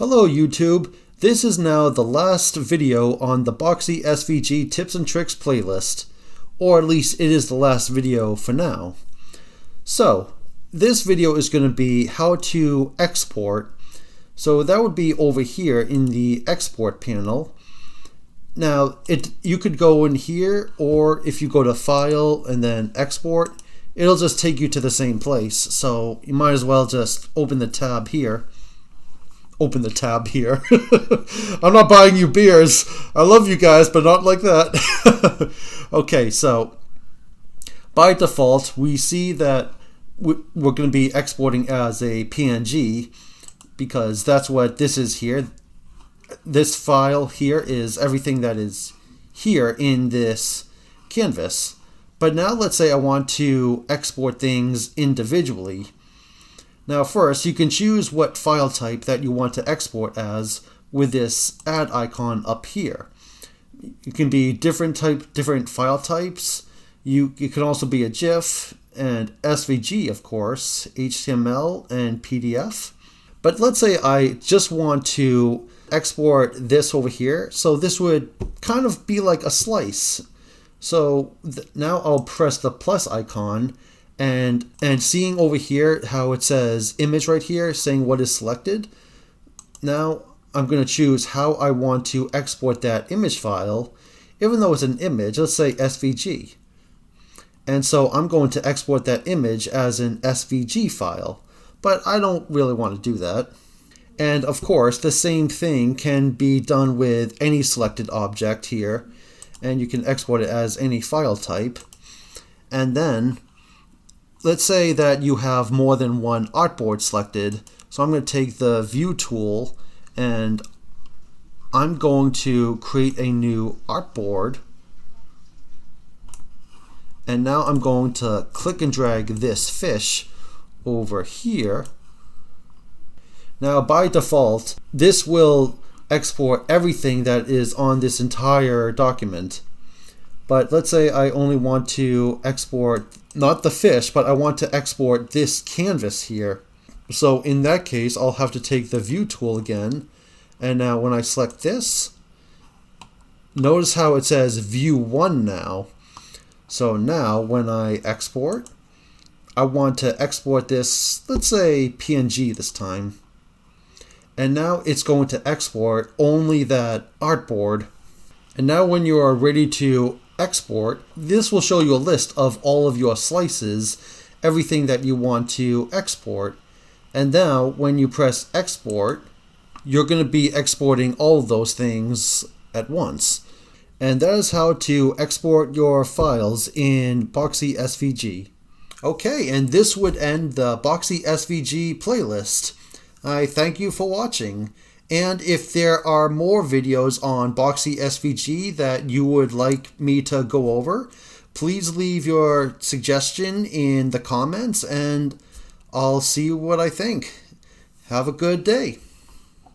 Hello YouTube, this is now the last video on the Boxy SVG tips and tricks playlist, or at least it is the last video for now. So this video is going to be how to export, so that would be over here in the export panel. Now you could go in here, or if you go to file and then export, it'll just take you to the same place, so you might as well just open the tab here. I'm not buying you beers. I love you guys, but not like that. Okay, so by default, we see that we're going to be exporting as a PNG because that's what this is here. This file here is everything that is here in this canvas. But now let's say I want to export things individually. Now first, you can choose what file type that you want to export as with this add icon up here. It can be different file types. You can also be a GIF and SVG, of course, HTML and PDF. But let's say I just want to export this over here. So this would kind of be like a slice. So now I'll press the plus icon. And seeing over here how it says image right here saying what is selected, now I'm going to choose how I want to export that image file, even though it's an image, let's say SVG. And so I'm going to export that image as an SVG file, but I don't really want to do that. And of course, the same thing can be done with any selected object here, and you can export it as any file type. And then let's say that you have more than one artboard selected. So I'm going to take the view tool and I'm going to create a new artboard. And now I'm going to click and drag this fish over here. Now by default, this will export everything that is on this entire document. But let's say I only want to export not the fish, but I want to export this canvas here. So in that case, I'll have to take the view tool again. And now when I select this, notice how it says view 1 now. So now when I export, I want to export this, let's say PNG this time. And now it's going to export only that artboard. And now when you are ready to export, this will show you a list of all of your slices, everything that you want to export. And now when you press export, you're going to be exporting all of those things at once. And that is how to export your files in Boxy SVG. Okay, and this would end the Boxy SVG playlist. I thank you for watching. And if there are more videos on Boxy SVG that you would like me to go over, please leave your suggestion in the comments and I'll see what I think. Have a good day.